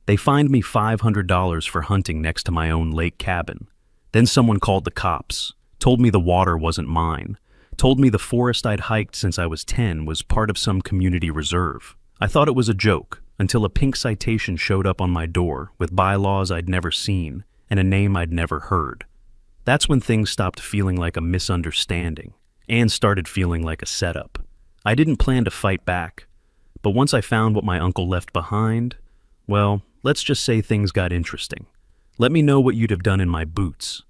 They fined me $500 for hunting next to my own lake cabin. Then someone called the cops, told me the water wasn't mine, told me the forest I'd hiked since I was 10 was part of some community reserve. I thought it was a joke until a pink citation showed up on my door with bylaws I'd never seen and a name I'd never heard. That's when things stopped feeling like a misunderstanding and started feeling like a setup. I didn't plan to fight back, but once I found what my uncle left behind, well, let's just say things got interesting. Let me know what you'd have done in my boots.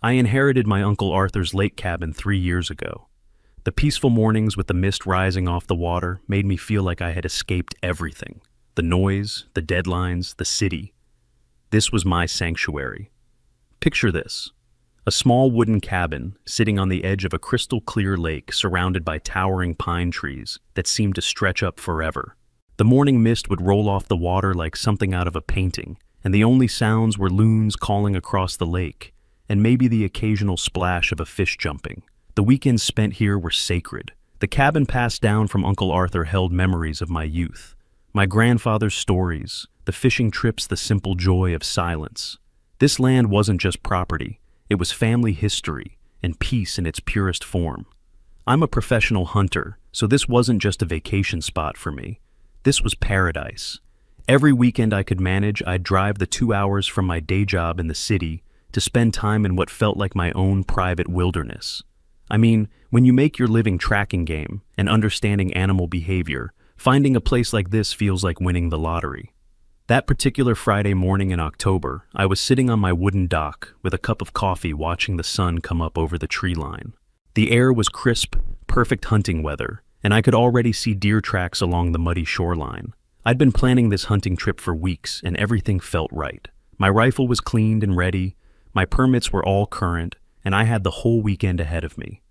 I inherited my Uncle Arthur's lake cabin 3 years ago. The peaceful mornings with the mist rising off the water made me feel like I had escaped everything. The noise, the deadlines, the city. This was my sanctuary. Picture this. A small wooden cabin sitting on the edge of a crystal clear lake surrounded by towering pine trees that seemed to stretch up forever. The morning mist would roll off the water like something out of a painting, and the only sounds were loons calling across the lake, and maybe the occasional splash of a fish jumping. The weekends spent here were sacred. The cabin passed down from Uncle Arthur held memories of my youth. My grandfather's stories, the fishing trips, the simple joy of silence. This land wasn't just property, it was family history and peace in its purest form. I'm a professional hunter, so this wasn't just a vacation spot for me. This was paradise. Every weekend I could manage, I'd drive the 2 hours from my day job in the city to spend time in what felt like my own private wilderness. I mean, when you make your living tracking game and understanding animal behavior, finding a place like this feels like winning the lottery. That particular Friday morning in October, I was sitting on my wooden dock with a cup of coffee watching the sun come up over the tree line. The air was crisp, perfect hunting weather, and I could already see deer tracks along the muddy shoreline. I'd been planning this hunting trip for weeks, and everything felt right. My rifle was cleaned and ready, my permits were all current, and I had the whole weekend ahead of me.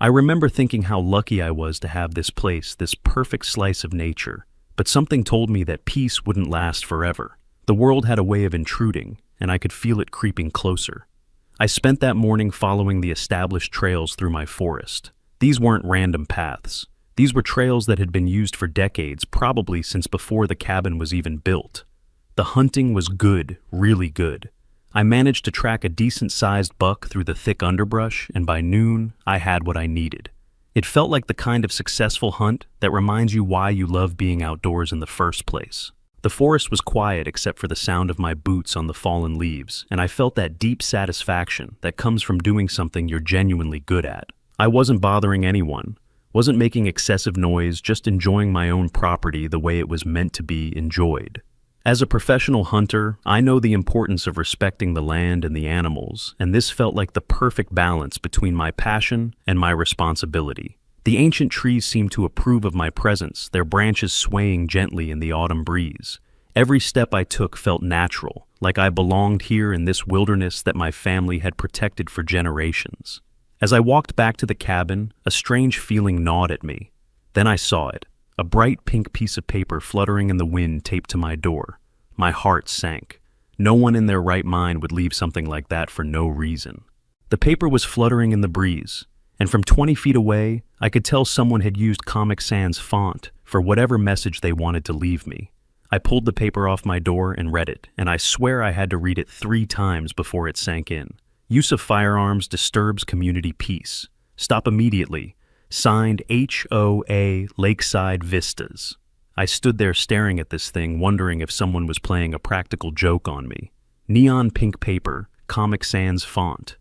I remember thinking how lucky I was to have this place, this perfect slice of nature, but something told me that peace wouldn't last forever. The world had a way of intruding, and I could feel it creeping closer. I spent that morning following the established trails through my forest. These weren't random paths. These were trails that had been used for decades, probably since before the cabin was even built. The hunting was good, really good. I managed to track a decent-sized buck through the thick underbrush, and by noon, I had what I needed. It felt like the kind of successful hunt that reminds you why you love being outdoors in the first place. The forest was quiet except for the sound of my boots on the fallen leaves, and I felt that deep satisfaction that comes from doing something you're genuinely good at. I wasn't bothering anyone, wasn't making excessive noise, just enjoying my own property the way it was meant to be enjoyed. As a professional hunter, I know the importance of respecting the land and the animals, and this felt like the perfect balance between my passion and my responsibility. The ancient trees seemed to approve of my presence, their branches swaying gently in the autumn breeze. Every step I took felt natural, like I belonged here in this wilderness that my family had protected for generations. As I walked back to the cabin, a strange feeling gnawed at me. Then I saw it. A bright pink piece of paper fluttering in the wind taped to my door. My heart sank. No one in their right mind would leave something like that for no reason. The paper was fluttering in the breeze, and from 20 feet away, I could tell someone had used Comic Sans font for whatever message they wanted to leave me. I pulled the paper off my door and read it, and I swear I had to read it 3 times before it sank in. Use of firearms disturbs community peace. Stop immediately. Signed HOA Lakeside Vistas. I stood there staring at this thing, wondering if someone was playing a practical joke on me. Neon pink paper, Comic Sans font.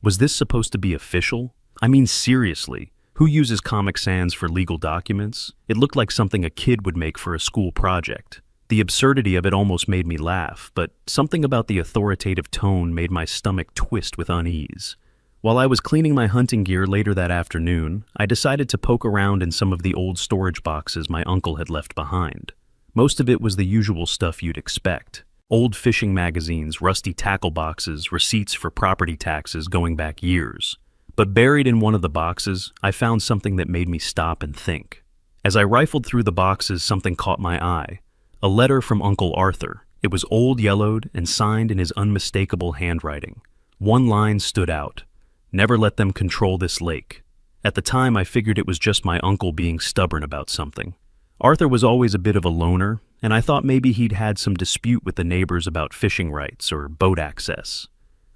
Was this supposed to be official? I mean, seriously, who uses Comic Sans for legal documents? It looked like something a kid would make for a school project. The absurdity of it almost made me laugh, but something about the authoritative tone made my stomach twist with unease. While I was cleaning my hunting gear later that afternoon, I decided to poke around in some of the old storage boxes my uncle had left behind. Most of it was the usual stuff you'd expect. Old fishing magazines, rusty tackle boxes, receipts for property taxes going back years. But buried in one of the boxes, I found something that made me stop and think. As I rifled through the boxes, something caught my eye. A letter from Uncle Arthur. It was old, yellowed, and signed in his unmistakable handwriting. One line stood out. Never let them control this lake. At the time, I figured it was just my uncle being stubborn about something. Arthur was always a bit of a loner, and I thought maybe he'd had some dispute with the neighbors about fishing rights or boat access.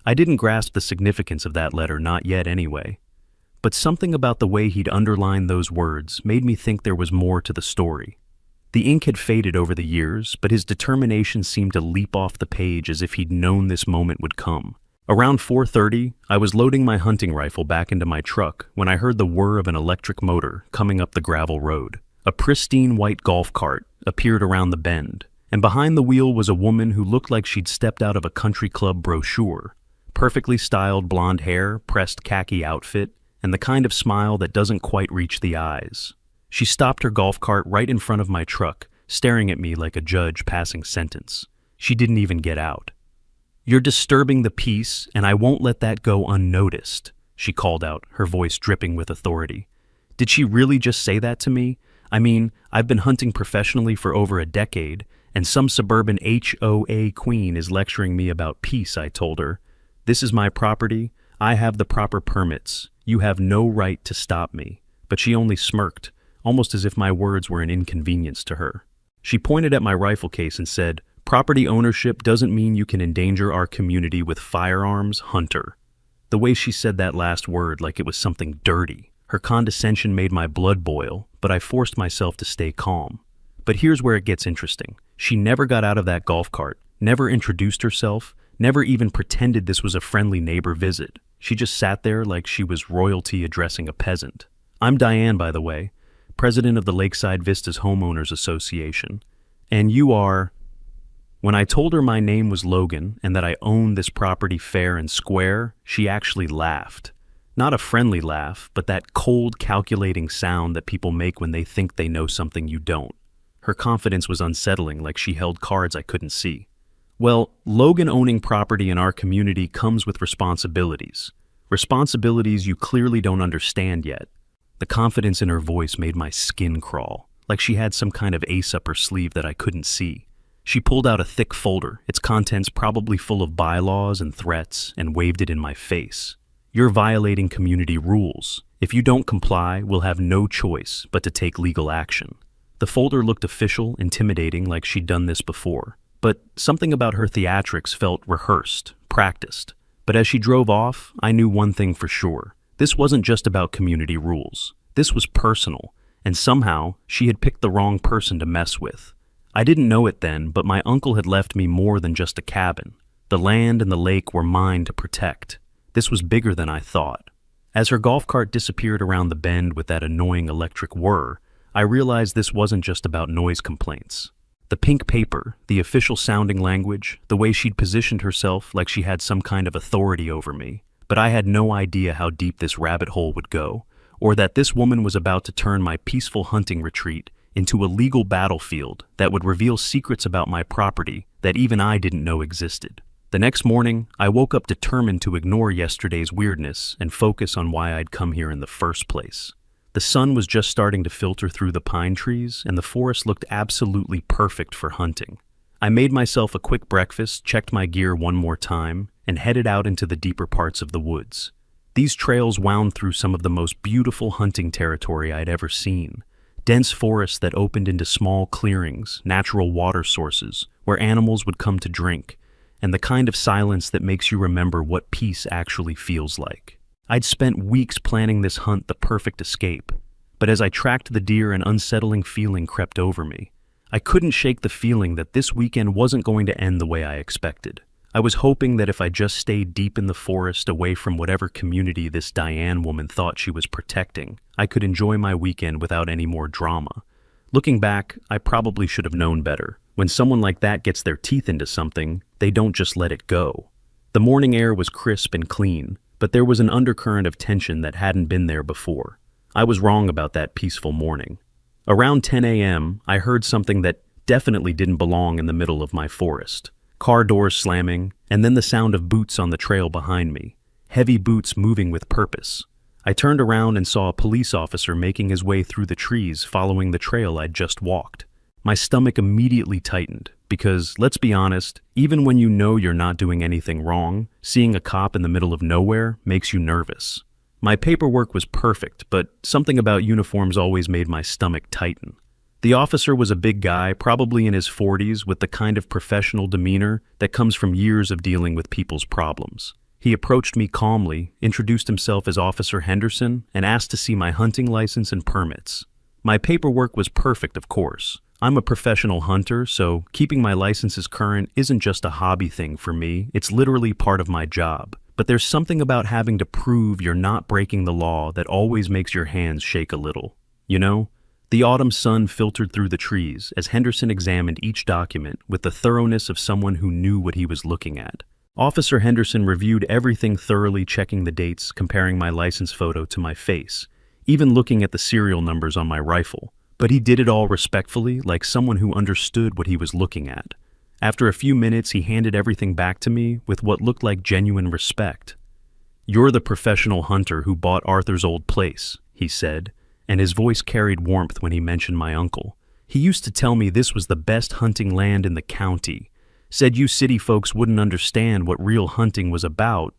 I didn't grasp the significance of that letter, not yet anyway. But something about the way he'd underlined those words made me think there was more to the story. The ink had faded over the years, but his determination seemed to leap off the page as if he'd known this moment would come. Around 4:30, I was loading my hunting rifle back into my truck when I heard the whir of an electric motor coming up the gravel road. A pristine white golf cart appeared around the bend, and behind the wheel was a woman who looked like she'd stepped out of a country club brochure. Perfectly styled blonde hair, pressed khaki outfit, and the kind of smile that doesn't quite reach the eyes. She stopped her golf cart right in front of my truck, staring at me like a judge passing sentence. She didn't even get out. "You're disturbing the peace, and I won't let that go unnoticed," she called out, her voice dripping with authority. Did she really just say that to me? I mean, I've been hunting professionally for over a decade, and some suburban HOA queen is lecturing me about peace, I told her. "This is my property. I have the proper permits. You have no right to stop me." But she only smirked, almost as if my words were an inconvenience to her. She pointed at my rifle case and said, "Property ownership doesn't mean you can endanger our community with firearms, Hunter." The way she said that last word like it was something dirty. Her condescension made my blood boil, but I forced myself to stay calm. But here's where it gets interesting. She never got out of that golf cart, never introduced herself, never even pretended this was a friendly neighbor visit. She just sat there like she was royalty addressing a peasant. "I'm Diane, by the way, president of the Lakeside Vistas Homeowners Association. And you are..." When I told her my name was Logan and that I owned this property fair and square, she actually laughed. Not a friendly laugh, but that cold, calculating sound that people make when they think they know something you don't. Her confidence was unsettling, like she held cards I couldn't see. "Well, Logan owning property in our community comes with responsibilities. Responsibilities you clearly don't understand yet." The confidence in her voice made my skin crawl, like she had some kind of ace up her sleeve that I couldn't see. She pulled out a thick folder, its contents probably full of bylaws and threats, and waved it in my face. "You're violating community rules. If you don't comply, we'll have no choice but to take legal action." The folder looked official, intimidating, like she'd done this before. But something about her theatrics felt rehearsed, practiced. But as she drove off, I knew one thing for sure. This wasn't just about community rules. This was personal, and somehow she had picked the wrong person to mess with. I didn't know it then, but my uncle had left me more than just a cabin. The land and the lake were mine to protect. This was bigger than I thought. As her golf cart disappeared around the bend with that annoying electric whir, I realized this wasn't just about noise complaints. The pink paper, the official sounding language, the way she'd positioned herself like she had some kind of authority over me. But I had no idea how deep this rabbit hole would go, or that this woman was about to turn my peaceful hunting retreat into a legal battlefield that would reveal secrets about my property that even I didn't know existed. The next morning, I woke up determined to ignore yesterday's weirdness and focus on why I'd come here in the first place. The sun was just starting to filter through the pine trees, and the forest looked absolutely perfect for hunting. I made myself a quick breakfast, checked my gear one more time, and headed out into the deeper parts of the woods. These trails wound through some of the most beautiful hunting territory I'd ever seen. Dense forests that opened into small clearings, natural water sources, where animals would come to drink, and the kind of silence that makes you remember what peace actually feels like. I'd spent weeks planning this hunt the perfect escape, but as I tracked the deer, an unsettling feeling crept over me. I couldn't shake the feeling that this weekend wasn't going to end the way I expected. I was hoping that if I just stayed deep in the forest, away from whatever community this Diane woman thought she was protecting, I could enjoy my weekend without any more drama. Looking back, I probably should have known better. When someone like that gets their teeth into something, they don't just let it go. The morning air was crisp and clean, but there was an undercurrent of tension that hadn't been there before. I was wrong about that peaceful morning. Around 10 a.m., I heard something that definitely didn't belong in the middle of my forest. Car doors slamming, and then the sound of boots on the trail behind me. Heavy boots moving with purpose. I turned around and saw a police officer making his way through the trees following the trail I'd just walked. My stomach immediately tightened, because, let's be honest, even when you know you're not doing anything wrong, seeing a cop in the middle of nowhere makes you nervous. My paperwork was perfect, but something about uniforms always made my stomach tighten. The officer was a big guy, probably in his 40s, with the kind of professional demeanor that comes from years of dealing with people's problems. He approached me calmly, introduced himself as Officer Henderson, and asked to see my hunting license and permits. My paperwork was perfect, of course. I'm a professional hunter, so keeping my licenses current isn't just a hobby thing for me, it's literally part of my job. But there's something about having to prove you're not breaking the law that always makes your hands shake a little. You know? The autumn sun filtered through the trees as Henderson examined each document with the thoroughness of someone who knew what he was looking at. Officer Henderson reviewed everything thoroughly, checking the dates, comparing my license photo to my face, even looking at the serial numbers on my rifle. But he did it all respectfully, like someone who understood what he was looking at. After a few minutes, he handed everything back to me with what looked like genuine respect. "You're the professional hunter who bought Arthur's old place," he said, and his voice carried warmth when he mentioned my uncle. "He used to tell me this was the best hunting land in the county. Said you city folks wouldn't understand what real hunting was about,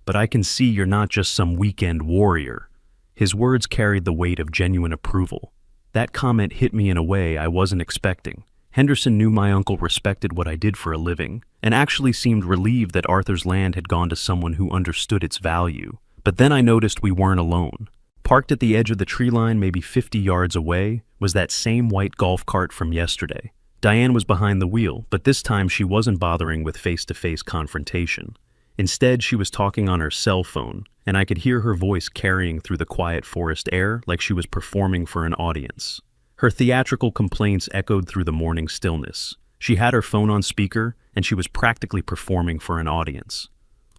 but I can see you're not just some weekend warrior." His words carried the weight of genuine approval. That comment hit me in a way I wasn't expecting. Henderson knew my uncle respected what I did for a living, and actually seemed relieved that Arthur's land had gone to someone who understood its value. But then I noticed we weren't alone. Parked at the edge of the tree line, maybe 50 yards away, was that same white golf cart from yesterday. Diane was behind the wheel, but this time she wasn't bothering with face-to-face confrontation. Instead, she was talking on her cell phone, and I could hear her voice carrying through the quiet forest air like she was performing for an audience. Her theatrical complaints echoed through the morning stillness. She had her phone on speaker, and she was practically performing for an audience.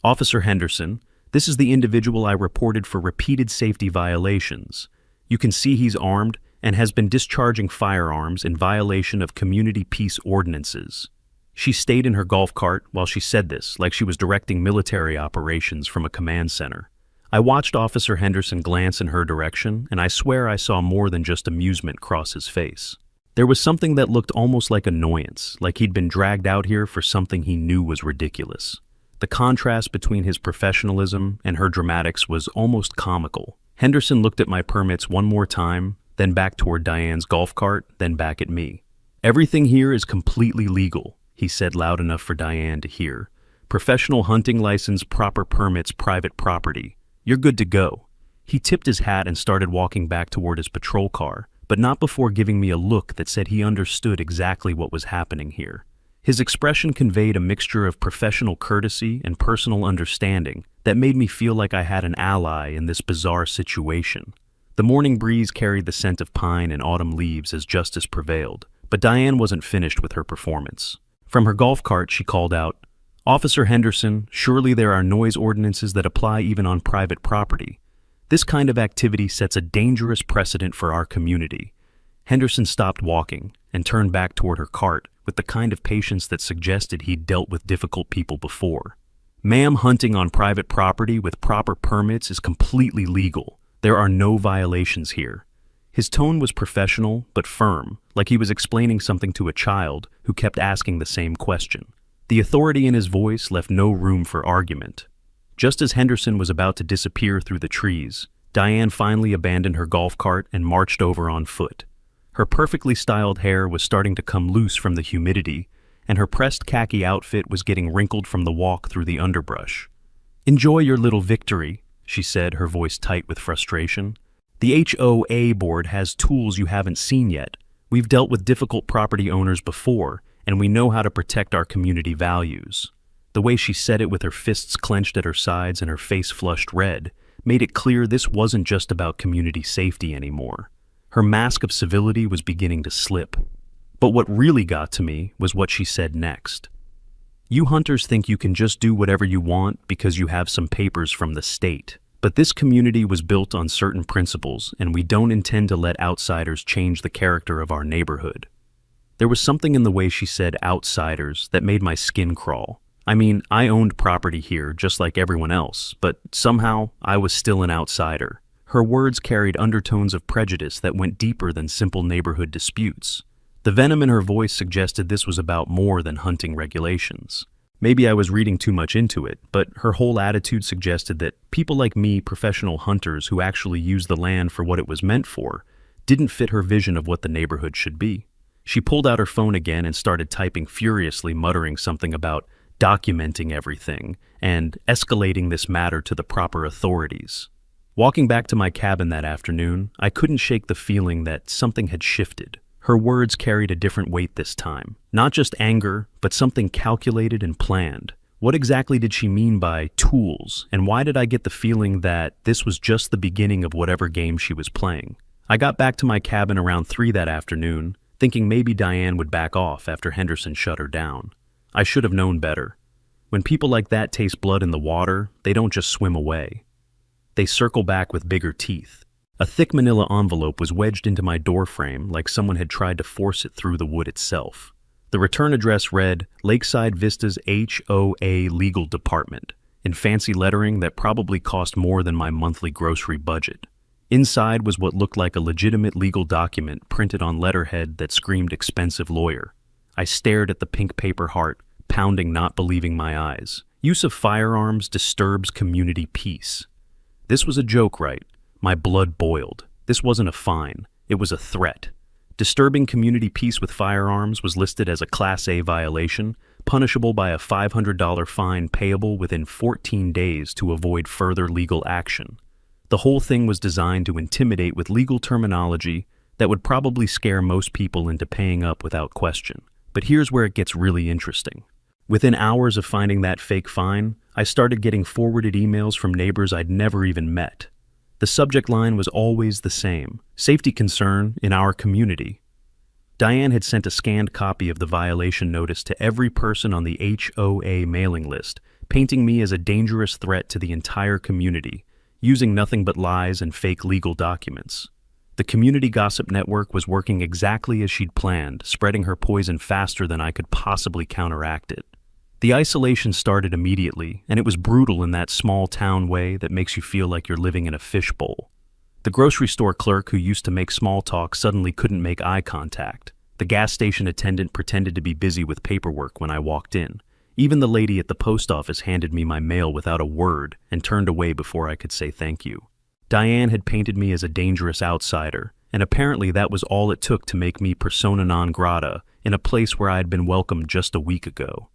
"Officer Henderson, this is the individual I reported for repeated safety violations. You can see he's armed and has been discharging firearms in violation of community peace ordinances." She stayed in her golf cart while she said this, like she was directing military operations from a command center. I watched Officer Henderson glance in her direction, and I swear I saw more than just amusement cross his face. There was something that looked almost like annoyance, like he'd been dragged out here for something he knew was ridiculous. The contrast between his professionalism and her dramatics was almost comical. Henderson looked at my permits one more time, then back toward Diane's golf cart, then back at me. "Everything here is completely legal," he said loud enough for Diane to hear. "Professional hunting license, proper permits, private property. You're good to go." He tipped his hat and started walking back toward his patrol car, but not before giving me a look that said he understood exactly what was happening here. His expression conveyed a mixture of professional courtesy and personal understanding that made me feel like I had an ally in this bizarre situation. The morning breeze carried the scent of pine and autumn leaves as justice prevailed, but Diane wasn't finished with her performance. From her golf cart, she called out, "Officer Henderson, surely there are noise ordinances that apply even on private property. This kind of activity sets a dangerous precedent for our community." Henderson stopped walking and turned back toward her cart with the kind of patience that suggested he'd dealt with difficult people before. "Ma'am, hunting on private property with proper permits is completely legal. There are no violations here." His tone was professional but firm, like he was explaining something to a child who kept asking the same question. The authority in his voice left no room for argument. Just as Henderson was about to disappear through the trees, Diane finally abandoned her golf cart and marched over on foot. Her perfectly styled hair was starting to come loose from the humidity, and her pressed khaki outfit was getting wrinkled from the walk through the underbrush. "Enjoy your little victory," she said, her voice tight with frustration. "The HOA board has tools you haven't seen yet. We've dealt with difficult property owners before, and we know how to protect our community values." The way she said it with her fists clenched at her sides and her face flushed red made it clear this wasn't just about community safety anymore. Her mask of civility was beginning to slip. But what really got to me was what she said next. "You hunters think you can just do whatever you want because you have some papers from the state. But this community was built on certain principles, and we don't intend to let outsiders change the character of our neighborhood." There was something in the way she said outsiders that made my skin crawl. I mean, I owned property here just like everyone else, but somehow I was still an outsider. Her words carried undertones of prejudice that went deeper than simple neighborhood disputes. The venom in her voice suggested this was about more than hunting regulations. Maybe I was reading too much into it, but her whole attitude suggested that people like me, professional hunters who actually use the land for what it was meant for, didn't fit her vision of what the neighborhood should be. She pulled out her phone again and started typing furiously, muttering something about documenting everything and escalating this matter to the proper authorities. Walking back to my cabin that afternoon, I couldn't shake the feeling that something had shifted. Her words carried a different weight this time. Not just anger, but something calculated and planned. What exactly did she mean by tools, and why did I get the feeling that this was just the beginning of whatever game she was playing? I got back to my cabin around 3 that afternoon, thinking maybe Diane would back off after Henderson shut her down. I should have known better. When people like that taste blood in the water, they don't just swim away. They circle back with bigger teeth. A thick manila envelope was wedged into my doorframe like someone had tried to force it through the wood itself. The return address read, Lakeside Vista's HOA Legal Department, in fancy lettering that probably cost more than my monthly grocery budget. Inside was what looked like a legitimate legal document printed on letterhead that screamed expensive lawyer. I stared at the pink paper heart, pounding, not believing my eyes. Use of firearms disturbs community peace. This was a joke, right? My blood boiled. This wasn't a fine. It was a threat. Disturbing community peace with firearms was listed as a Class A violation, punishable by a $500 fine payable within 14 days to avoid further legal action. The whole thing was designed to intimidate with legal terminology that would probably scare most people into paying up without question. But here's where it gets really interesting. Within hours of finding that fake fine, I started getting forwarded emails from neighbors I'd never even met. The subject line was always the same: safety concern in our community. Diane had sent a scanned copy of the violation notice to every person on the HOA mailing list, painting me as a dangerous threat to the entire community, using nothing but lies and fake legal documents. The community gossip network was working exactly as she'd planned, spreading her poison faster than I could possibly counteract it. The isolation started immediately, and it was brutal in that small town way that makes you feel like you're living in a fishbowl. The grocery store clerk who used to make small talk suddenly couldn't make eye contact. The gas station attendant pretended to be busy with paperwork when I walked in. Even the lady at the post office handed me my mail without a word and turned away before I could say thank you. Diane had painted me as a dangerous outsider, and apparently that was all it took to make me persona non grata in a place where I had been welcomed just a week ago.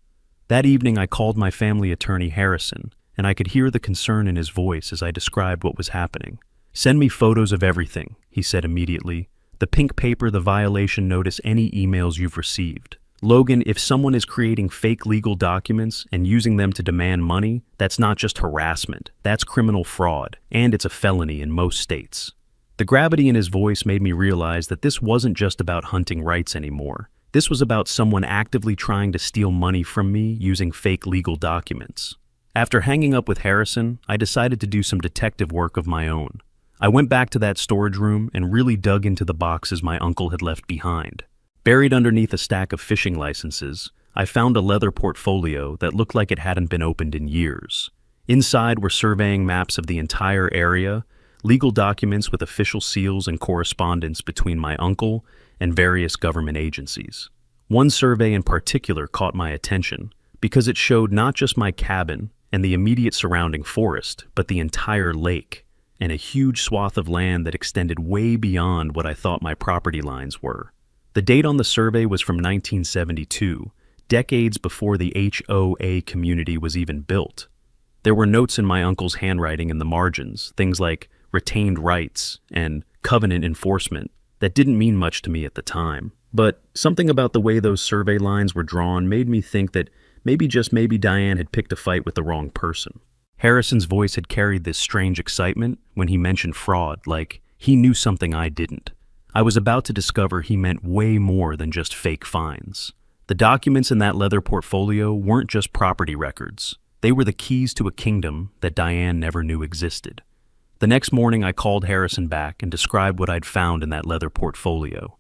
That evening I called my family attorney Harrison, and I could hear the concern in his voice as I described what was happening. Send me photos of everything, he said immediately. The pink paper, the violation notice, any emails you've received. Logan, if someone is creating fake legal documents and using them to demand money, that's not just harassment, that's criminal fraud, and it's a felony in most states. The gravity in his voice made me realize that this wasn't just about hunting rights anymore. This was about someone actively trying to steal money from me using fake legal documents. After hanging up with Harrison, I decided to do some detective work of my own. I went back to that storage room and really dug into the boxes my uncle had left behind. Buried underneath a stack of fishing licenses, I found a leather portfolio that looked like it hadn't been opened in years. Inside were surveying maps of the entire area, legal documents with official seals and correspondence between my uncle and various government agencies. One survey in particular caught my attention because it showed not just my cabin and the immediate surrounding forest, but the entire lake and a huge swath of land that extended way beyond what I thought my property lines were. The date on the survey was from 1972, decades before the HOA community was even built. There were notes in my uncle's handwriting in the margins, things like retained rights and covenant enforcement, that didn't mean much to me at the time. But something about the way those survey lines were drawn made me think that maybe, just maybe, Diane had picked a fight with the wrong person. Harrison's voice had carried this strange excitement when he mentioned fraud, like he knew something I didn't. I was about to discover he meant way more than just fake fines. The documents in that leather portfolio weren't just property records. They were the keys to a kingdom that Diane never knew existed. The next morning I called Harrison back and described what I'd found in that leather portfolio.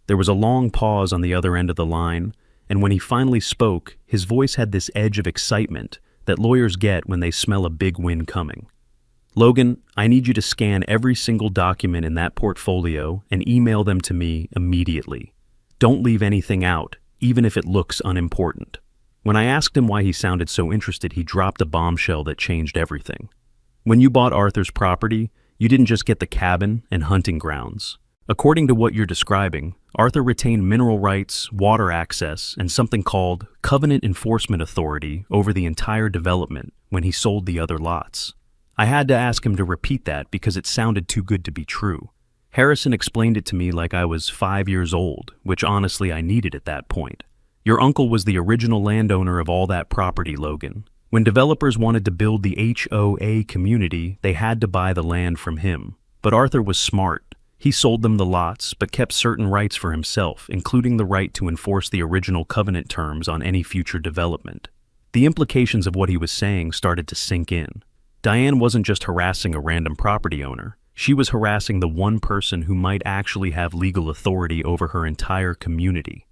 There was a long pause on the other end of the line, and when he finally spoke, his voice had this edge of excitement that lawyers get when they smell a big win coming. Logan, I need you to scan every single document in that portfolio and email them to me immediately. Don't leave anything out, even if it looks unimportant. When I asked him why he sounded so interested, he dropped a bombshell that changed everything. When you bought Arthur's property, you didn't just get the cabin and hunting grounds. According to what you're describing, Arthur retained mineral rights, water access, and something called Covenant Enforcement Authority over the entire development when he sold the other lots. I had to ask him to repeat that because it sounded too good to be true. Harrison explained it to me like I was 5 years old, which honestly I needed at that point. Your uncle was the original landowner of all that property, Logan. When developers wanted to build the HOA community, they had to buy the land from him. But Arthur was smart. He sold them the lots, but kept certain rights for himself, including the right to enforce the original covenant terms on any future development. The implications of what he was saying started to sink in. Diane wasn't just harassing a random property owner. She was harassing the one person who might actually have legal authority over her entire community.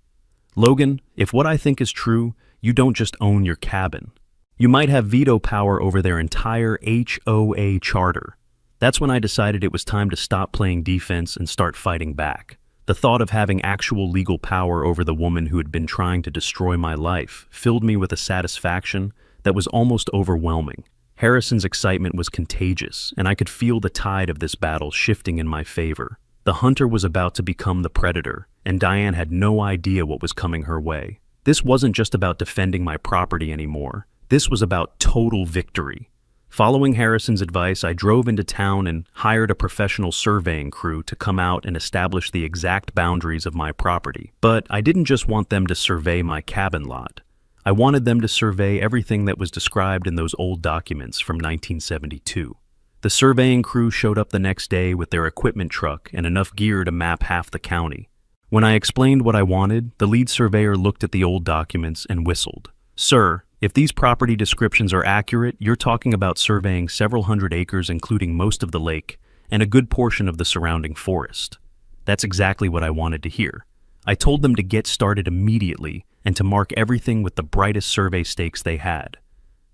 Logan, if what I think is true, you don't just own your cabin. You might have veto power over their entire HOA charter. That's when I decided it was time to stop playing defense and start fighting back. The thought of having actual legal power over the woman who had been trying to destroy my life filled me with a satisfaction that was almost overwhelming. Harrison's excitement was contagious, and I could feel the tide of this battle shifting in my favor. The hunter was about to become the predator, and Diane had no idea what was coming her way. This wasn't just about defending my property anymore. This was about total victory. Following Harrison's advice, I drove into town and hired a professional surveying crew to come out and establish the exact boundaries of my property. But I didn't just want them to survey my cabin lot. I wanted them to survey everything that was described in those old documents from 1972. The surveying crew showed up the next day with their equipment truck and enough gear to map half the county. When I explained what I wanted, the lead surveyor looked at the old documents and whistled. "Sir, if these property descriptions are accurate, you're talking about surveying several hundred acres, including most of the lake, and a good portion of the surrounding forest." That's exactly what I wanted to hear. I told them to get started immediately and to mark everything with the brightest survey stakes they had.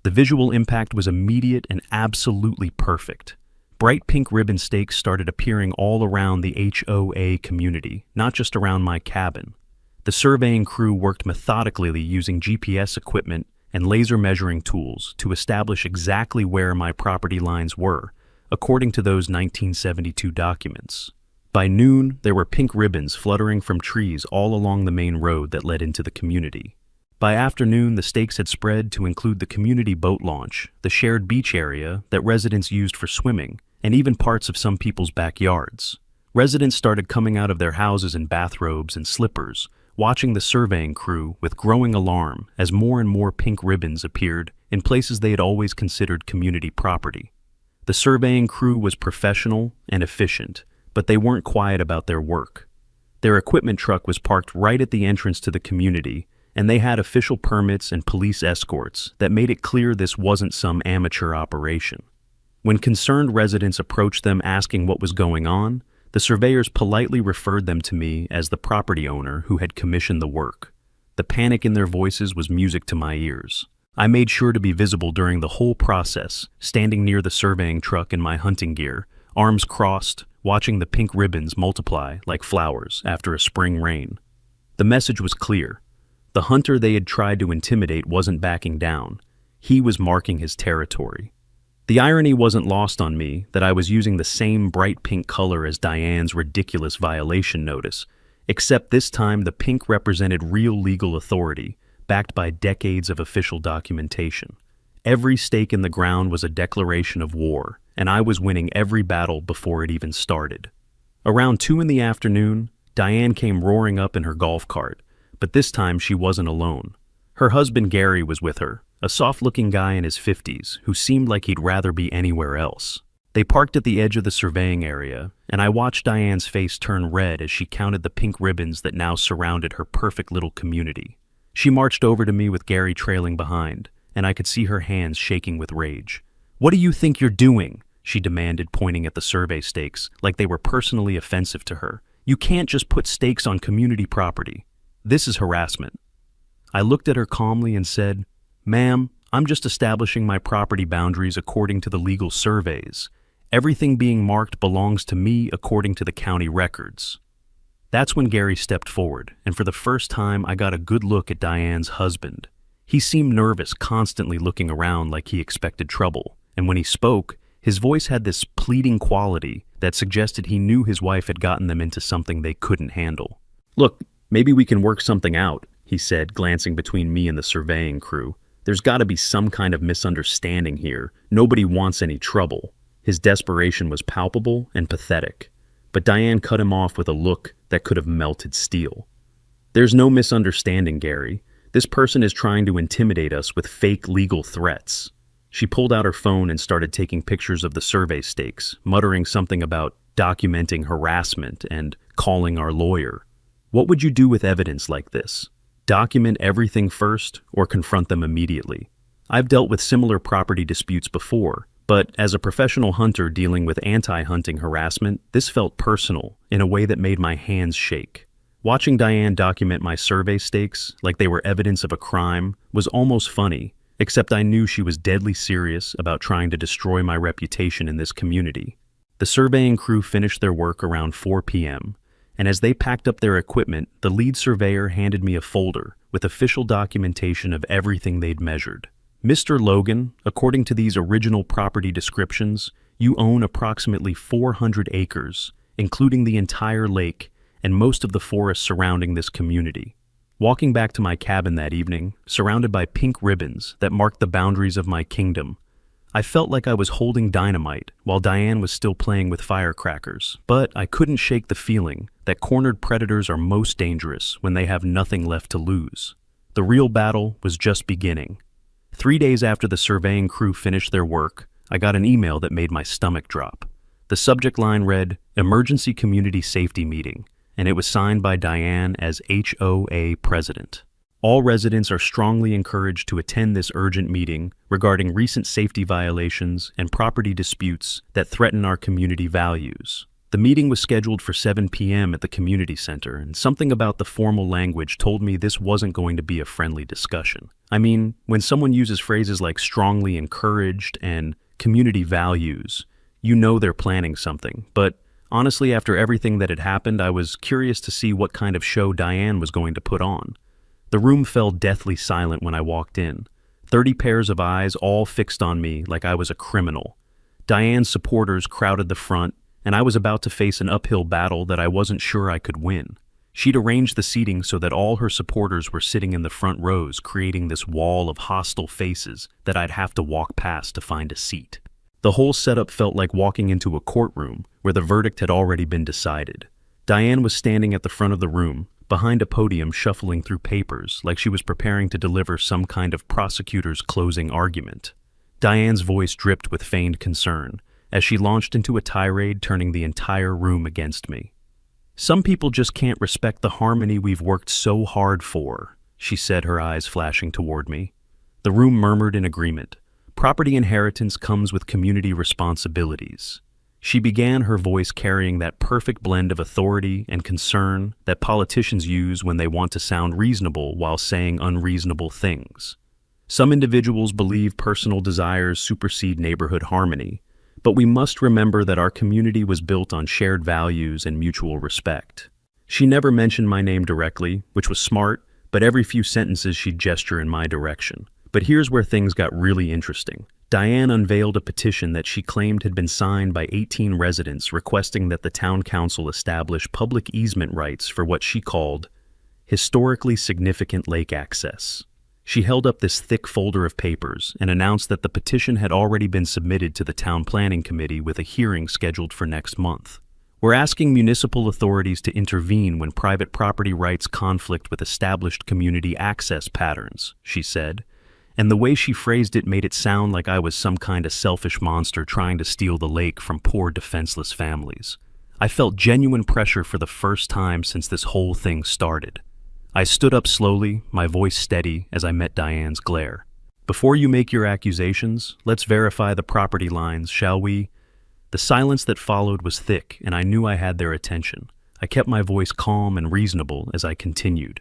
The visual impact was immediate and absolutely perfect. Bright pink ribbon stakes started appearing all around the HOA community, not just around my cabin. The surveying crew worked methodically using GPS equipment and laser measuring tools to establish exactly where my property lines were, according to those 1972 documents. By noon, there were pink ribbons fluttering from trees all along the main road that led into the community. By afternoon, the stakes had spread to include the community boat launch, the shared beach area that residents used for swimming, and even parts of some people's backyards. Residents started coming out of their houses in bathrobes and slippers, watching the surveying crew with growing alarm as more and more pink ribbons appeared in places they had always considered community property. The surveying crew was professional and efficient, but they weren't quiet about their work. Their equipment truck was parked right at the entrance to the community, and they had official permits and police escorts that made it clear this wasn't some amateur operation. When concerned residents approached them asking what was going on, the surveyors politely referred them to me as the property owner who had commissioned the work. The panic in their voices was music to my ears. I made sure to be visible during the whole process, standing near the surveying truck in my hunting gear, arms crossed, watching the pink ribbons multiply like flowers after a spring rain. The message was clear. The hunter they had tried to intimidate wasn't backing down. He was marking his territory. The irony wasn't lost on me that I was using the same bright pink color as Diane's ridiculous violation notice, except this time the pink represented real legal authority, backed by decades of official documentation. Every stake in the ground was a declaration of war, and I was winning every battle before it even started. Around 2 in the afternoon, Diane came roaring up in her golf cart, but this time she wasn't alone. Her husband Gary was with her, a soft-looking guy in his 50s who seemed like he'd rather be anywhere else. They parked at the edge of the surveying area, and I watched Diane's face turn red as she counted the pink ribbons that now surrounded her perfect little community. She marched over to me with Gary trailing behind, and I could see her hands shaking with rage. "What do you think you're doing?" she demanded, pointing at the survey stakes like they were personally offensive to her. "You can't just put stakes on community property. This is harassment." I looked at her calmly and said, "Ma'am, I'm just establishing my property boundaries according to the legal surveys. Everything being marked belongs to me according to the county records." That's when Gary stepped forward, and for the first time I got a good look at Diane's husband. He seemed nervous, constantly looking around like he expected trouble, and when he spoke, his voice had this pleading quality that suggested he knew his wife had gotten them into something they couldn't handle. "Look, maybe we can work something out," he said, glancing between me and the surveying crew. "There's got to be some kind of misunderstanding here. Nobody wants any trouble." His desperation was palpable and pathetic, but Diane cut him off with a look that could have melted steel. "There's no misunderstanding, Gary. This person is trying to intimidate us with fake legal threats." She pulled out her phone and started taking pictures of the survey stakes, muttering something about documenting harassment and calling our lawyer. What would you do with evidence like this? Document everything first or confront them immediately? I've dealt with similar property disputes before, but as a professional hunter dealing with anti-hunting harassment, this felt personal in a way that made my hands shake. Watching Diane document my survey stakes like they were evidence of a crime was almost funny, except I knew she was deadly serious about trying to destroy my reputation in this community. The surveying crew finished their work around 4 p.m., and as they packed up their equipment, the lead surveyor handed me a folder with official documentation of everything they'd measured. "Mr. Logan, according to these original property descriptions, you own approximately 400 acres, including the entire lake and most of the forest surrounding this community." Walking back to my cabin that evening, surrounded by pink ribbons that marked the boundaries of my kingdom, I felt like I was holding dynamite while Diane was still playing with firecrackers, but I couldn't shake the feeling that cornered predators are most dangerous when they have nothing left to lose. The real battle was just beginning. 3 days after the surveying crew finished their work, I got an email that made my stomach drop. The subject line read, "Emergency Community Safety Meeting," and it was signed by Diane as HOA president. "All residents are strongly encouraged to attend this urgent meeting regarding recent safety violations and property disputes that threaten our community values." The meeting was scheduled for 7 p.m. at the community center, and something about the formal language told me this wasn't going to be a friendly discussion. I mean, when someone uses phrases like strongly encouraged and community values, you know they're planning something, but honestly, after everything that had happened, I was curious to see what kind of show Diane was going to put on. The room fell deathly silent when I walked in. 30 pairs of eyes all fixed on me like I was a criminal. Diane's supporters crowded the front, and I was about to face an uphill battle that I wasn't sure I could win. She'd arranged the seating so that all her supporters were sitting in the front rows, creating this wall of hostile faces that I'd have to walk past to find a seat. The whole setup felt like walking into a courtroom where the verdict had already been decided. Diane was standing at the front of the room, behind a podium shuffling through papers like she was preparing to deliver some kind of prosecutor's closing argument. Diane's voice dripped with feigned concern as she launched into a tirade turning the entire room against me. "Some people just can't respect the harmony we've worked so hard for," she said, her eyes flashing toward me. The room murmured in agreement. Property inheritance comes with community responsibilities. She began, her voice carrying that perfect blend of authority and concern that politicians use when they want to sound reasonable while saying unreasonable things. Some individuals believe personal desires supersede neighborhood harmony, but we must remember that our community was built on shared values and mutual respect. She never mentioned my name directly, which was smart, but every few sentences she'd gesture in my direction. But here's where things got really interesting. Diane unveiled a petition that she claimed had been signed by 18 residents requesting that the town council establish public easement rights for what she called historically significant lake access. She held up this thick folder of papers and announced that the petition had already been submitted to the town planning committee with a hearing scheduled for next month. "We're asking municipal authorities to intervene when private property rights conflict with established community access patterns," she said. And the way she phrased it made it sound like I was some kind of selfish monster trying to steal the lake from poor defenseless families. I felt genuine pressure for the first time since this whole thing started. I stood up slowly, my voice steady as I met Diane's glare. "Before you make your accusations, let's verify the property lines, shall we?" The silence that followed was thick, and I knew I had their attention. I kept my voice calm and reasonable as I continued.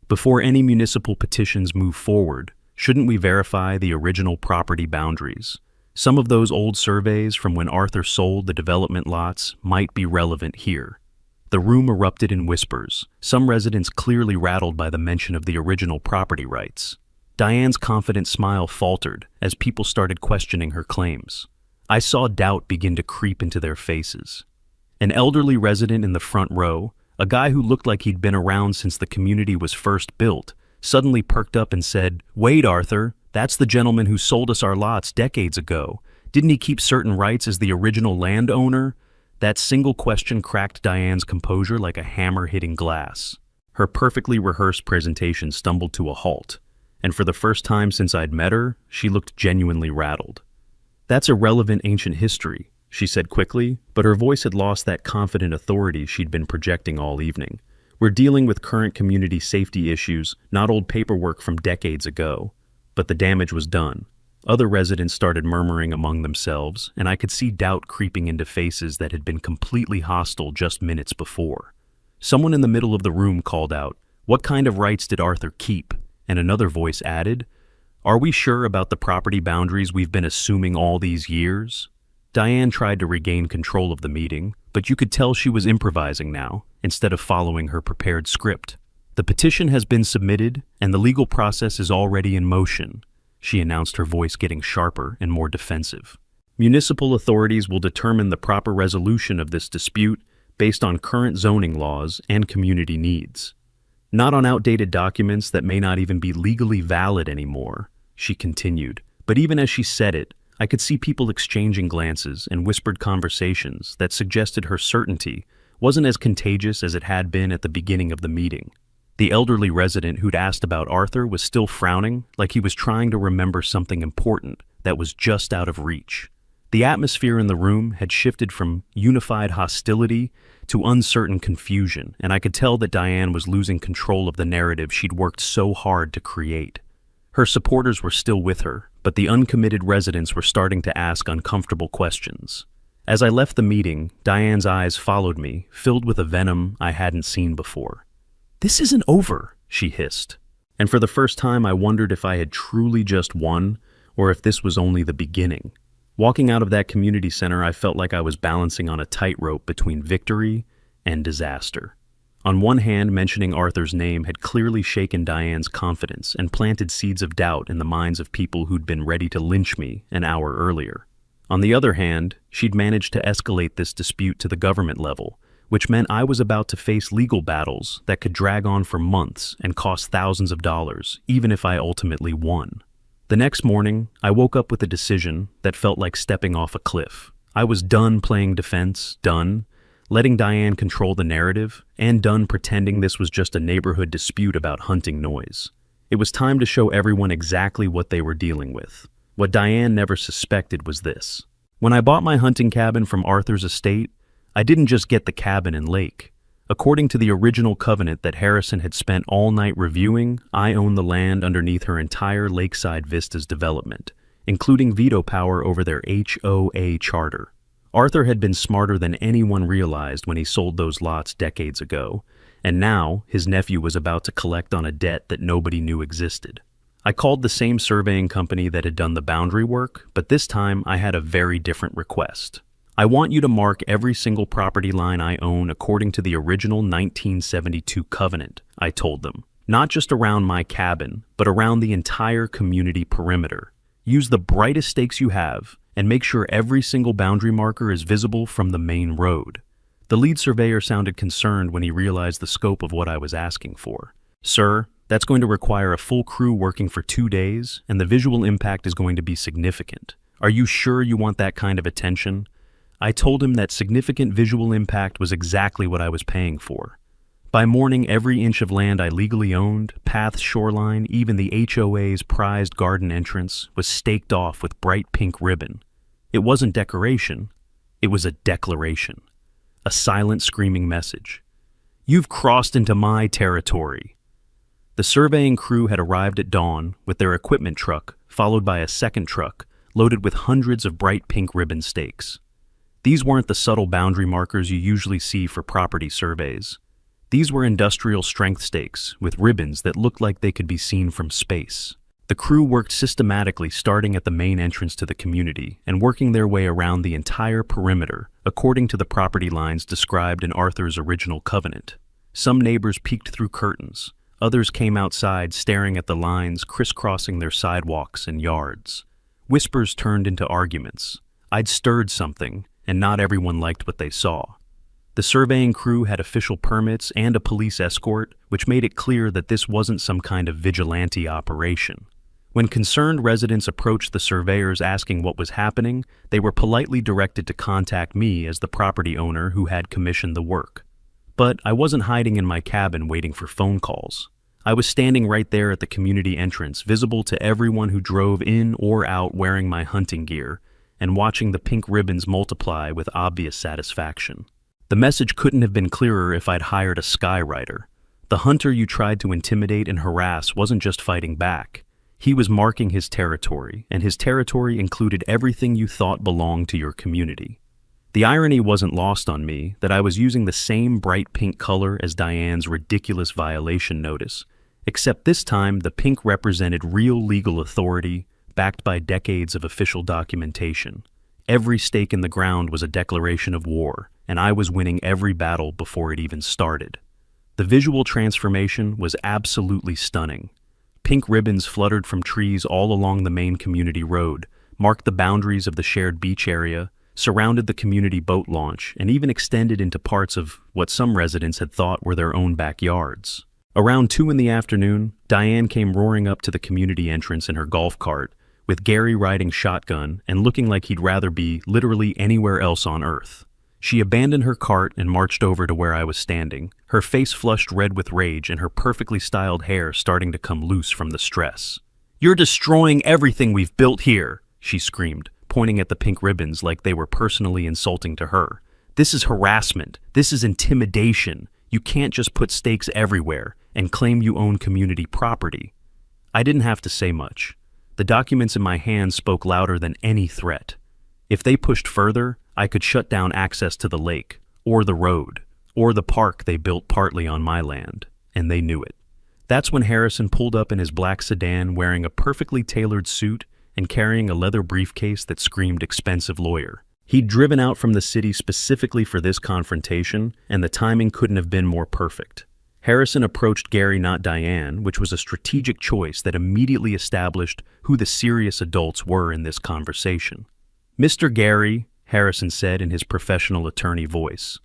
"Before any municipal petitions move forward, shouldn't we verify the original property boundaries? Some of those old surveys from when Arthur sold the development lots might be relevant here." The room erupted in whispers, some residents clearly rattled by the mention of the original property rights. Diane's confident smile faltered as people started questioning her claims. I saw doubt begin to creep into their faces. An elderly resident in the front row, a guy who looked like he'd been around since the community was first built, suddenly perked up and said, "Wait, Arthur, that's the gentleman who sold us our lots decades ago. Didn't he keep certain rights as the original landowner?" That single question cracked Diane's composure like a hammer hitting glass. Her perfectly rehearsed presentation stumbled to a halt, and for the first time since I'd met her, she looked genuinely rattled. "That's irrelevant ancient history," she said quickly, but her voice had lost that confident authority she'd been projecting all evening. "We're dealing with current community safety issues, not old paperwork from decades ago." But the damage was done. Other residents started murmuring among themselves, and I could see doubt creeping into faces that had been completely hostile just minutes before. Someone in the middle of the room called out, "What kind of rights did Arthur keep?" And another voice added, "Are we sure about the property boundaries we've been assuming all these years?" Diane tried to regain control of the meeting, but you could tell she was improvising now, instead of following her prepared script. "The petition has been submitted, and the legal process is already in motion," she announced, her voice getting sharper and more defensive. "Municipal authorities will determine the proper resolution of this dispute based on current zoning laws and community needs. Not on outdated documents that may not even be legally valid anymore," she continued. But even as she said it, I could see people exchanging glances and whispered conversations that suggested her certainty wasn't as contagious as it had been at the beginning of the meeting. The elderly resident who'd asked about Arthur was still frowning, like he was trying to remember something important that was just out of reach. The atmosphere in the room had shifted from unified hostility to uncertain confusion, and I could tell that Diane was losing control of the narrative she'd worked so hard to create. Her supporters were still with her, but the uncommitted residents were starting to ask uncomfortable questions. As I left the meeting, Diane's eyes followed me, filled with a venom I hadn't seen before. "This isn't over," she hissed. And for the first time, I wondered if I had truly just won, or if this was only the beginning. Walking out of that community center, I felt like I was balancing on a tightrope between victory and disaster. On one hand, mentioning Arthur's name had clearly shaken Diane's confidence and planted seeds of doubt in the minds of people who'd been ready to lynch me an hour earlier. On the other hand, she'd managed to escalate this dispute to the government level, which meant I was about to face legal battles that could drag on for months and cost thousands of dollars, even if I ultimately won. The next morning, I woke up with a decision that felt like stepping off a cliff. I was done playing defense, done letting Diane control the narrative, and done pretending this was just a neighborhood dispute about hunting noise. It was time to show everyone exactly what they were dealing with. What Diane never suspected was this. When I bought my hunting cabin from Arthur's estate, I didn't just get the cabin and lake. According to the original covenant that Harrison had spent all night reviewing, I own the land underneath her entire Lakeside Vistas development, including veto power over their HOA charter. Arthur had been smarter than anyone realized when he sold those lots decades ago, and now his nephew was about to collect on a debt that nobody knew existed. I called the same surveying company that had done the boundary work, but this time I had a very different request. "I want you to mark every single property line I own according to the original 1972 covenant," I told them. "Not just around my cabin, but around the entire community perimeter. Use the brightest stakes you have, and make sure every single boundary marker is visible from the main road." The lead surveyor sounded concerned when he realized the scope of what I was asking for. "Sir, that's going to require a full crew working for 2 days, and the visual impact is going to be significant. Are you sure you want that kind of attention?" I told him that significant visual impact was exactly what I was paying for. By morning, every inch of land I legally owned, path, shoreline, even the HOA's prized garden entrance, was staked off with bright pink ribbon. It wasn't decoration, it was a declaration. A silent, screaming message. "You've crossed into my territory." The surveying crew had arrived at dawn with their equipment truck, followed by a second truck, loaded with hundreds of bright pink ribbon stakes. These weren't the subtle boundary markers you usually see for property surveys. These were industrial strength stakes with ribbons that looked like they could be seen from space. The crew worked systematically, starting at the main entrance to the community and working their way around the entire perimeter according to the property lines described in Arthur's original covenant. Some neighbors peeked through curtains. Others came outside staring at the lines crisscrossing their sidewalks and yards. Whispers turned into arguments. I'd stirred something, and not everyone liked what they saw. The surveying crew had official permits and a police escort, which made it clear that this wasn't some kind of vigilante operation. When concerned residents approached the surveyors asking what was happening, they were politely directed to contact me as the property owner who had commissioned the work. But I wasn't hiding in my cabin waiting for phone calls. I was standing right there at the community entrance, visible to everyone who drove in or out wearing my hunting gear, and watching the pink ribbons multiply with obvious satisfaction. The message couldn't have been clearer if I'd hired a skywriter. The hunter you tried to intimidate and harass wasn't just fighting back. He was marking his territory, and his territory included everything you thought belonged to your community. The irony wasn't lost on me that I was using the same bright pink color as Diane's ridiculous violation notice, except this time the pink represented real legal authority, backed by decades of official documentation. Every stake in the ground was a declaration of war, and I was winning every battle before it even started. The visual transformation was absolutely stunning. Pink ribbons fluttered from trees all along the main community road, marked the boundaries of the shared beach area, surrounded the community boat launch, and even extended into parts of what some residents had thought were their own backyards. Around 2 in the afternoon, Diane came roaring up to the community entrance in her golf cart, with Gary riding shotgun and looking like he'd rather be literally anywhere else on Earth. She abandoned her cart and marched over to where I was standing, her face flushed red with rage and her perfectly styled hair starting to come loose from the stress. "You're destroying everything we've built here," she screamed, pointing at the pink ribbons like they were personally insulting to her. "This is harassment. This is intimidation. You can't just put stakes everywhere and claim you own community property." I didn't have to say much. The documents in my hands spoke louder than any threat. If they pushed further, I could shut down access to the lake, or the road, or the park they built partly on my land, and they knew it. That's when Harrison pulled up in his black sedan wearing a perfectly tailored suit and carrying a leather briefcase that screamed expensive lawyer. He'd driven out from the city specifically for this confrontation, and the timing couldn't have been more perfect. Harrison approached Gary, not Diane, which was a strategic choice that immediately established who the serious adults were in this conversation. "Mr. Gary," Harrison said in his professional attorney voice,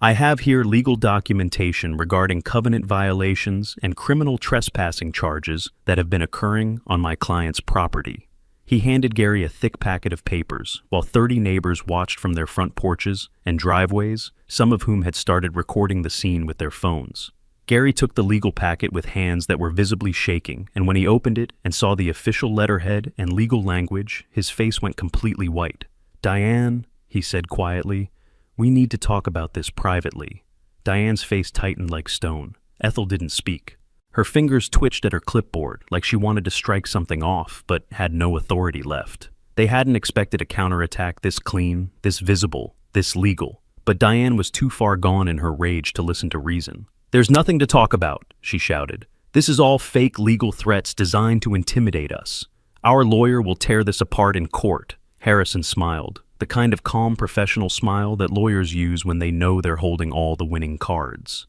"I have here legal documentation regarding covenant violations and criminal trespassing charges that have been occurring on my client's property." He handed Gary a thick packet of papers, while 30 neighbors watched from their front porches and driveways, some of whom had started recording the scene with their phones. Gary took the legal packet with hands that were visibly shaking, and when he opened it and saw the official letterhead and legal language, his face went completely white. "Diane," he said quietly, "we need to talk about this privately." Diane's face tightened like stone. Ethel didn't speak. Her fingers twitched at her clipboard, like she wanted to strike something off, but had no authority left. They hadn't expected a counterattack this clean, this visible, this legal. But Diane was too far gone in her rage to listen to reason. "There's nothing to talk about," she shouted. "This is all fake legal threats designed to intimidate us. Our lawyer will tear this apart in court." Harrison smiled, the kind of calm professional smile that lawyers use when they know they're holding all the winning cards.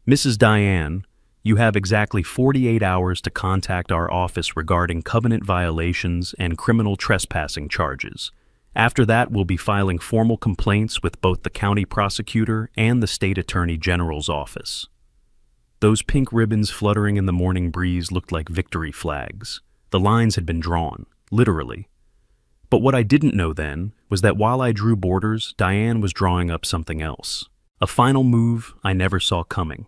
"Mrs. Diane, you have exactly 48 hours to contact our office regarding covenant violations and criminal trespassing charges. After that, we'll be filing formal complaints with both the county prosecutor and the state attorney general's office." Those pink ribbons fluttering in the morning breeze looked like victory flags. The lines had been drawn, literally. But what I didn't know then was that while I drew borders, Diane was drawing up something else. A final move I never saw coming.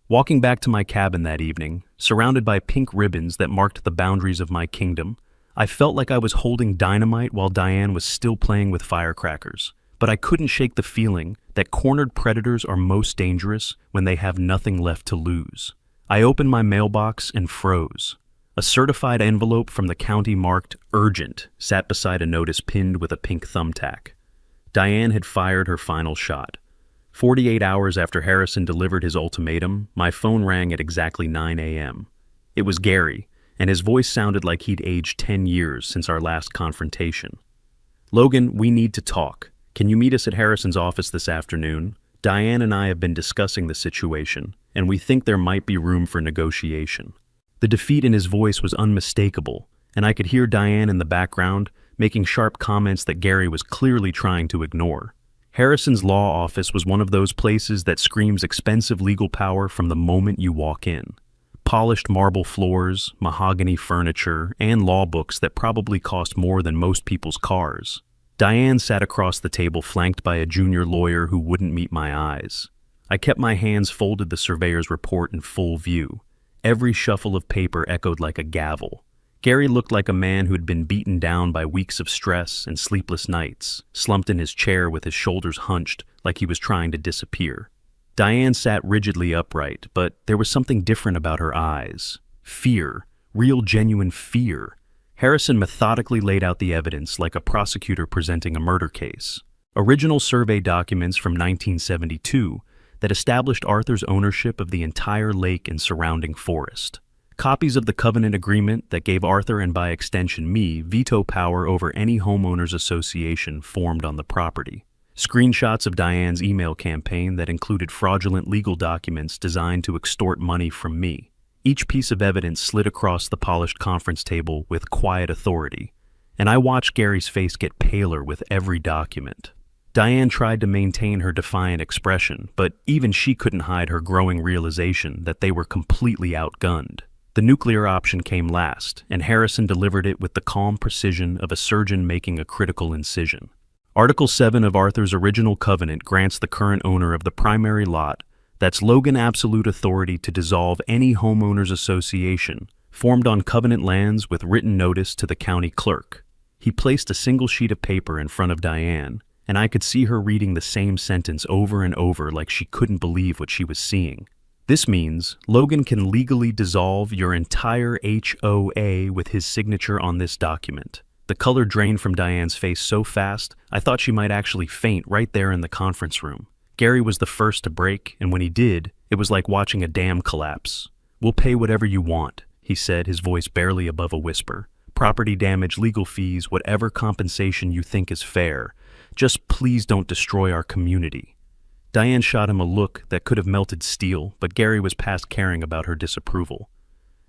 Walking back to my cabin that evening, surrounded by pink ribbons that marked the boundaries of my kingdom, I felt like I was holding dynamite while Diane was still playing with firecrackers. But I couldn't shake the feeling that cornered predators are most dangerous when they have nothing left to lose. I opened my mailbox and froze. A certified envelope from the county marked "Urgent" sat beside a notice pinned with a pink thumbtack. Diane had fired her final shot. 48 hours after Harrison delivered his ultimatum, my phone rang at exactly 9 a.m. It was Gary, and his voice sounded like he'd aged 10 years since our last confrontation. "Logan, we need to talk. Can you meet us at Harrison's office this afternoon? Diane and I have been discussing the situation, and we think there might be room for negotiation." The defeat in his voice was unmistakable, and I could hear Diane in the background, making sharp comments that Gary was clearly trying to ignore. Harrison's law office was one of those places that screams expensive legal power from the moment you walk in. Polished marble floors, mahogany furniture, and law books that probably cost more than most people's cars. Diane sat across the table flanked by a junior lawyer who wouldn't meet my eyes. I kept my hands folded, the surveyor's report in full view. Every shuffle of paper echoed like a gavel. Gary looked like a man who had been beaten down by weeks of stress and sleepless nights, slumped in his chair with his shoulders hunched like he was trying to disappear. Diane sat rigidly upright, but there was something different about her eyes. Fear, real genuine fear. Harrison methodically laid out the evidence like a prosecutor presenting a murder case. Original survey documents from 1972 that established Arthur's ownership of the entire lake and surrounding forest. Copies of the covenant agreement that gave Arthur, and by extension me, veto power over any homeowners association formed on the property. Screenshots of Diane's email campaign that included fraudulent legal documents designed to extort money from me. Each piece of evidence slid across the polished conference table with quiet authority, and I watched Gary's face get paler with every document. Diane tried to maintain her defiant expression, but even she couldn't hide her growing realization that they were completely outgunned. The nuclear option came last, and Harrison delivered it with the calm precision of a surgeon making a critical incision. Article 7 of Arthur's original covenant grants the current owner of the primary lot, that's Logan, absolute authority to dissolve any homeowners association formed on covenant lands with written notice to the county clerk. He placed a single sheet of paper in front of Diane, and I could see her reading the same sentence over and over like she couldn't believe what she was seeing. This means Logan can legally dissolve your entire HOA with his signature on this document. The color drained from Diane's face so fast, I thought she might actually faint right there in the conference room. Gary was the first to break, and when he did, it was like watching a dam collapse. "We'll pay whatever you want," he said, his voice barely above a whisper. "Property damage, legal fees, whatever compensation you think is fair. Just please don't destroy our community." Diane shot him a look that could have melted steel, but Gary was past caring about her disapproval.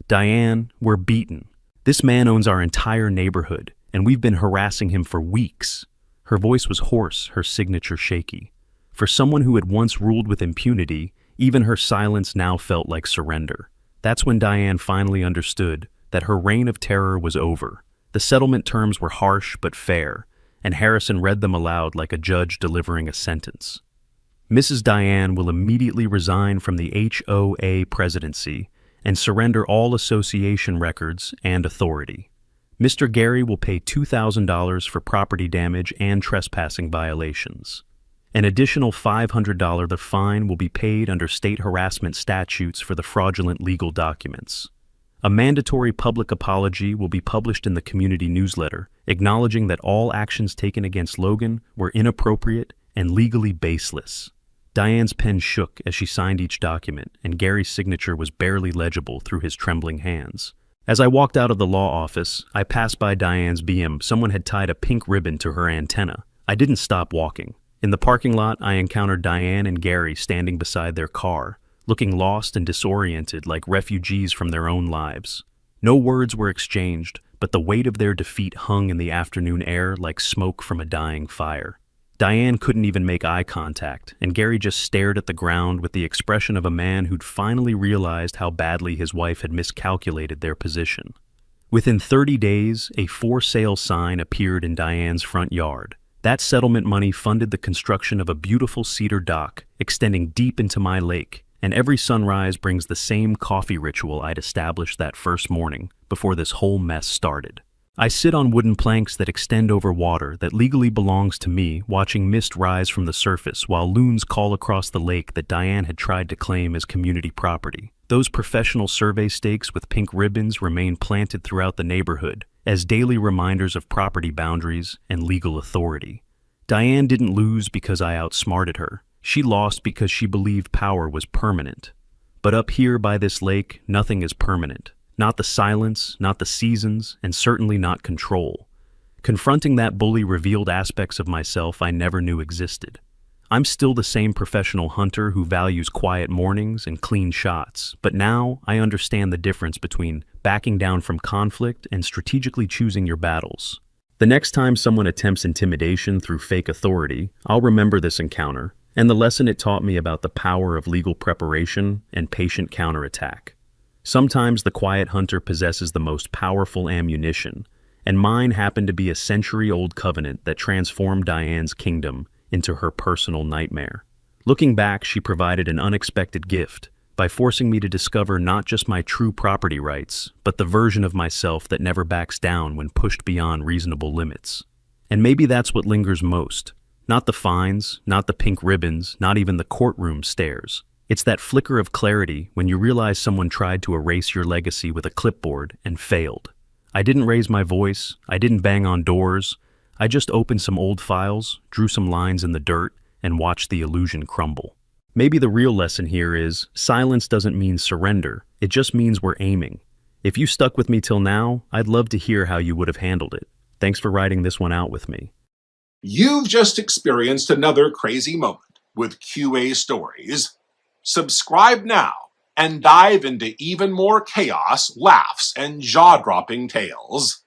"Diane, we're beaten. This man owns our entire neighborhood, and we've been harassing him for weeks." Her voice was hoarse, her signature shaky. For someone who had once ruled with impunity, even her silence now felt like surrender. That's when Diane finally understood that her reign of terror was over. The settlement terms were harsh but fair, and Harrison read them aloud like a judge delivering a sentence. "Mrs. Diane will immediately resign from the HOA presidency and surrender all association records and authority. Mr. Gary will pay $2,000 for property damage and trespassing violations. An additional $500 fine will be paid under state harassment statutes for the fraudulent legal documents. A mandatory public apology will be published in the community newsletter, acknowledging that all actions taken against Logan were inappropriate and legally baseless." Diane's pen shook as she signed each document, and Gary's signature was barely legible through his trembling hands. As I walked out of the law office, I passed by Diane's BM. Someone had tied a pink ribbon to her antenna. I didn't stop walking. In the parking lot, I encountered Diane and Gary standing beside their car, looking lost and disoriented like refugees from their own lives. No words were exchanged, but the weight of their defeat hung in the afternoon air like smoke from a dying fire. Diane couldn't even make eye contact, and Gary just stared at the ground with the expression of a man who'd finally realized how badly his wife had miscalculated their position. Within 30 days, a for sale sign appeared in Diane's front yard. That settlement money funded the construction of a beautiful cedar dock extending deep into my lake, and every sunrise brings the same coffee ritual I'd established that first morning before this whole mess started. I sit on wooden planks that extend over water that legally belongs to me, watching mist rise from the surface while loons call across the lake that Diane had tried to claim as community property. Those professional survey stakes with pink ribbons remain planted throughout the neighborhood as daily reminders of property boundaries and legal authority. Diane didn't lose because I outsmarted her. She lost because she believed power was permanent. But up here by this lake, nothing is permanent. Not the silence, not the seasons, and certainly not control. Confronting that bully revealed aspects of myself I never knew existed. I'm still the same professional hunter who values quiet mornings and clean shots, but now I understand the difference between backing down from conflict and strategically choosing your battles. The next time someone attempts intimidation through fake authority, I'll remember this encounter and the lesson it taught me about the power of legal preparation and patient counterattack. Sometimes the quiet hunter possesses the most powerful ammunition, and mine happened to be a century-old covenant that transformed Diane's kingdom into her personal nightmare. Looking back, she provided an unexpected gift by forcing me to discover not just my true property rights, but the version of myself that never backs down when pushed beyond reasonable limits. And maybe that's what lingers most. Not the fines, not the pink ribbons, not even the courtroom stares. It's that flicker of clarity when you realize someone tried to erase your legacy with a clipboard and failed. I didn't raise my voice, I didn't bang on doors. I just opened some old files, drew some lines in the dirt, and watched the illusion crumble. Maybe the real lesson here is, silence doesn't mean surrender, it just means we're aiming. If you stuck with me till now, I'd love to hear how you would have handled it. Thanks for writing this one out with me. You've just experienced another crazy moment with QA Stories. Subscribe now and dive into even more chaos, laughs, and jaw-dropping tales.